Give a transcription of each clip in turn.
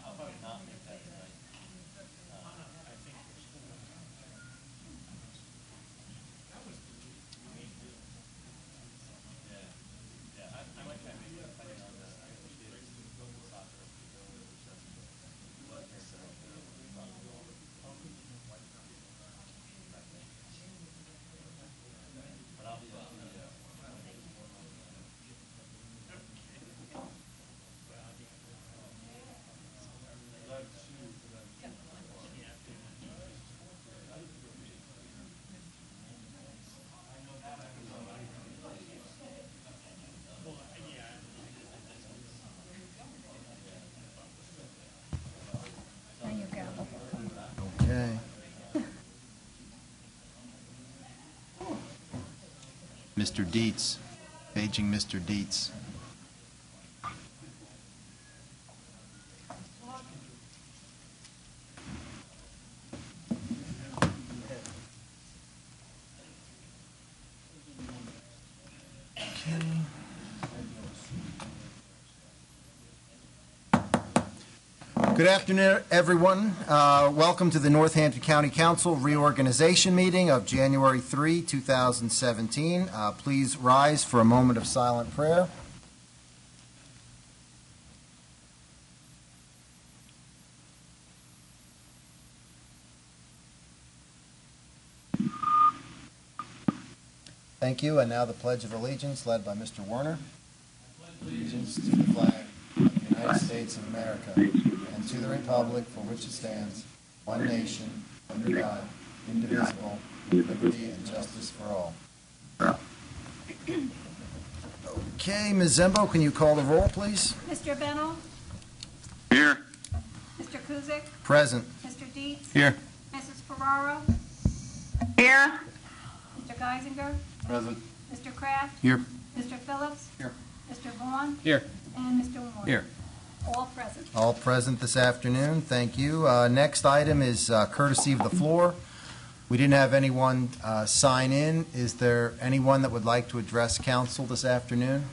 I'll probably not make that tonight. I might try to make it depending on the soccer. But I'll be Okay. Mr. Dietz, paging Mr. Dietz. Good afternoon, everyone. Welcome to the Northampton County Council reorganization meeting of January 3, 2017. Please rise for a moment of silent prayer. Thank you. And now the Pledge of Allegiance, led by Mr. Werner. Allegiance to the flag of the United States of America and to the republic for which it stands, one nation, under God, indivisible, with liberty and justice for all. Okay, Ms. Zembo, can you call the roll, please? Mr. Bennell? Here. Mr. Kuzic? Present. Mr. Dietz? Here. Mrs. Ferraro? Here. Mr. Geisinger? Present. Mr. Kraft? Here. Mr. Phillips? Here. Mr. Vaughn? Here. And Mr. Moore? Here. All present. All present this afternoon. Thank you. Next item is courtesy of the floor. We didn't have anyone sign in. Is there anyone that would like to address council this afternoon?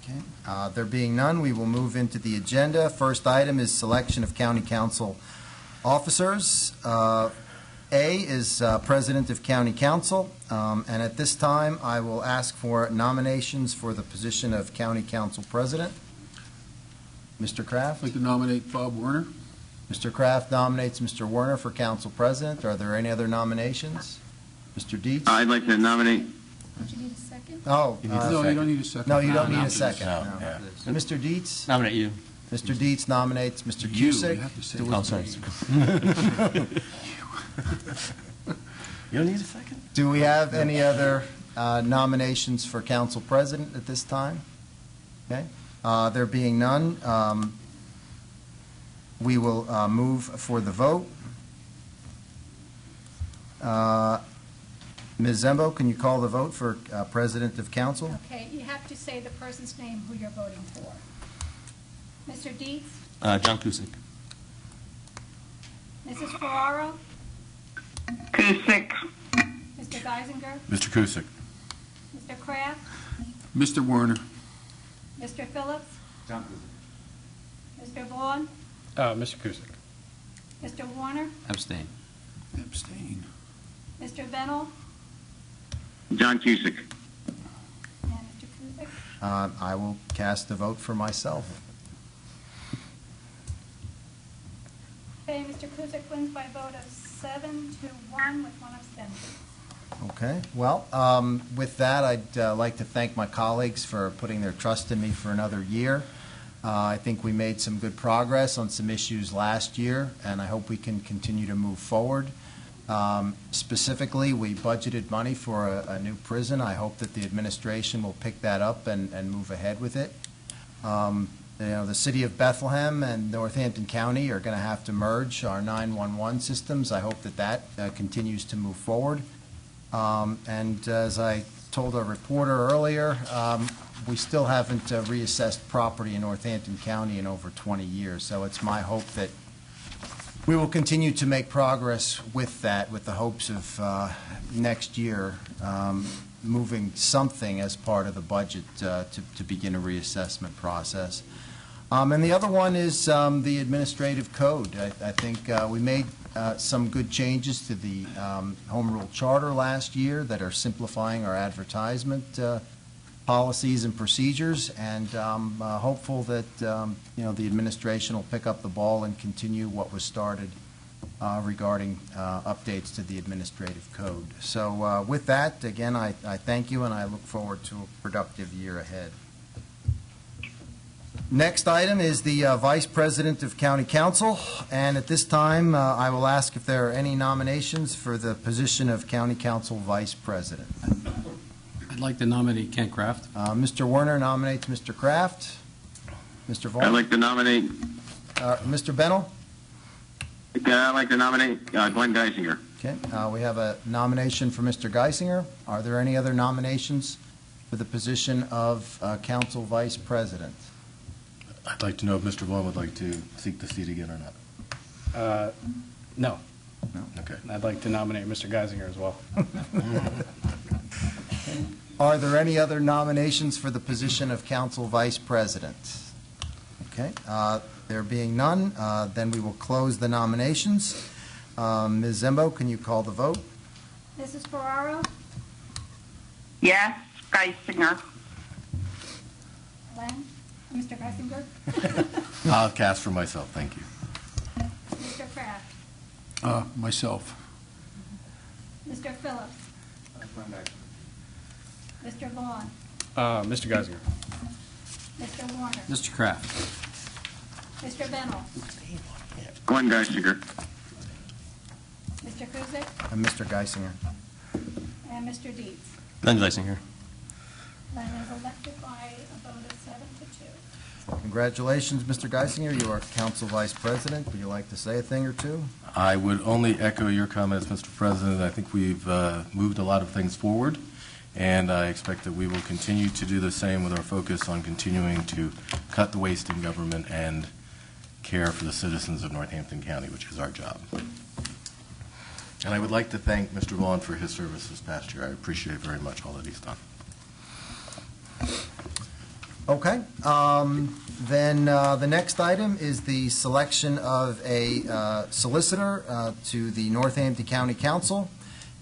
Okay. There being none, we will move into the agenda. First item is selection of county council officers. A is President of County Council, and at this time I will ask for nominations for the position of County Council President. Mr. Kraft? I'd like to nominate Bob Werner. Mr. Kraft nominates Mr. Werner for Council President. Are there any other nominations? Mr. Dietz? I'd like to nominate. Don't you need a second? Oh, No, you don't need a second. no, you don't need a second. No, No. yeah. Mr. Dietz? Nominate you. Mr. Dietz nominates Mr. You Cusick. have to say Do it. we- Oh, sorry. You don't need a second? Do we have any other nominations for Council President at this time? Okay. There being none, we will move for the vote. Ms. Zembo, can you call the vote for President of Council? Okay, you have to say the person's name who you're voting for. Mr. Dietz? John Cusick. Mrs. Ferraro? Kusick. Mr. Geisinger? Mr. Cusick. Mr. Kraft? Mr. Werner. Mr. Phillips? John Mr. Vaughn? Mr. Kuzic. Mr. Warner? Abstain. Abstain. Mr. Bennell? John Cusick. And Mr. Kuzic? I will cast a vote for myself. Okay, Mr. Kuzic wins by a vote of 7-1 with one abstention. Okay. Well, with that, I'd like to thank my colleagues for putting their trust in me for another year. I think we made some good progress on some issues last year, and I hope we can continue to move forward. Specifically, we budgeted money for a new prison. I hope that the administration will pick that up and move ahead with it. The city of Bethlehem and Northampton County are going to have to merge our 911 systems. I hope that continues to move forward. And as I told a reporter earlier, we still haven't reassessed property in Northampton County in over 20 years. So it's my hope that we will continue to make progress with that, with the hopes of next year moving something as part of the budget to begin a reassessment process. And the other one is the administrative code. I think we made some good changes to the Home Rule Charter last year that are simplifying our advertisement policies and procedures, and I'm hopeful that the administration will pick up the ball and continue what was started regarding updates to the administrative code. So with that, again, I thank you, and I look forward to a productive year ahead. Next item is the Vice President of County Council, and at this time, I will ask if there are any nominations for the position of County Council Vice President. I'd like to nominate Kent Kraft. Mr. Werner nominates Mr. Kraft. Mr. Vaughn? I'd like to nominate, Mr. Bennell? I'd like to nominate Glenn Geisinger. Okay, we have a nomination for Mr. Geisinger. Are there any other nominations for the position of Council Vice President? I'd like to know if Mr. Vaughn would like to seek the seat again or not. No. Okay. I'd like to nominate Mr. Geisinger as well. Are there any other nominations for the position of Council Vice President? Okay, there being none, then we will close the nominations. Ms. Zembo, can you call the vote? Mrs. Ferraro? Yes, Geisinger. Len? Mr. Geisinger? I'll cast for myself, thank you. Mr. Kraft? Myself. Mr. Phillips? Mr. Vaughn? Mr. Geisinger. Mr. Warner? Mr. Kraft. Mr. Bennell? Glenn Geisinger. Mr. Kuzic? And Mr. Geisinger. And Mr. Dietz. Glenn Geisinger. Len is elected by a vote of 7 to 2. Congratulations, Mr. Geisinger. You are Council Vice President. Would you like to say a thing or two? I would only echo your comments, Mr. President. I think we've moved a lot of things forward, and I expect that we will continue to do the same with our focus on continuing to cut the waste in government and care for the citizens of Northampton County, which is our job. And I would like to thank Mr. Vaughn for his service this past year. I appreciate very much all that he's done. Okay. Then the next item is the selection of a solicitor to the Northampton County Council.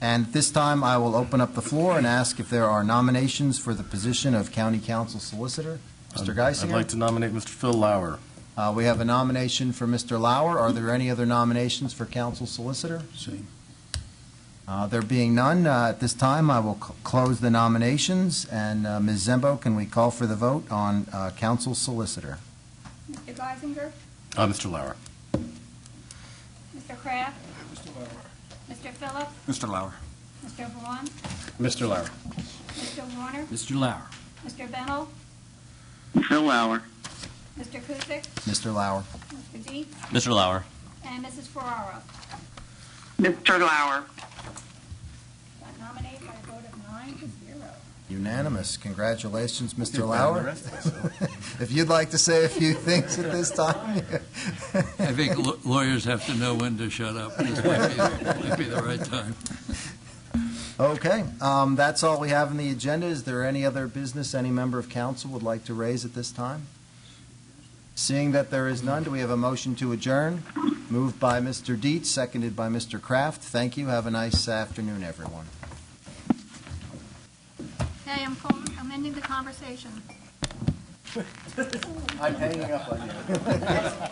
And at this time, I will open up the floor and ask if there are nominations for the position of County Council Solicitor. Mr. Geisinger? I'd like to nominate Mr. Phil Lauer. We have a nomination for Mr. Lauer. Are there any other nominations for Council Solicitor? Same. There being none, at this time, I will close the nominations. And Ms. Zembo, can we call for the vote on Council Solicitor? Mr. Geisinger? Mr. Lauer. Mr. Kraft? Mr. Phillips? Mr. Lauer. Mr. Vaughn? Mr. Lauer. Mr. Warner? Mr. Lauer. Mr. Bennell? Phil Lauer. Mr. Kuzic? Mr. Lauer. Mr. Dietz? Mr. Lauer. And Mrs. Ferraro? Mr. Lauer. Nominated by a vote of 9 to 0. Unanimous. Congratulations, Mr. Lauer. If you'd like to say a few things at this time. I think lawyers have to know when to shut up. This might be the right time. Okay, that's all we have on the agenda. Is there any other business any member of council would like to raise at this time? Seeing that there is none, do we have a motion to adjourn? Moved by Mr. Dietz, seconded by Mr. Kraft. Thank you. Have a nice afternoon, everyone. Hey, I'm ending the conversation. I'm hanging up on you.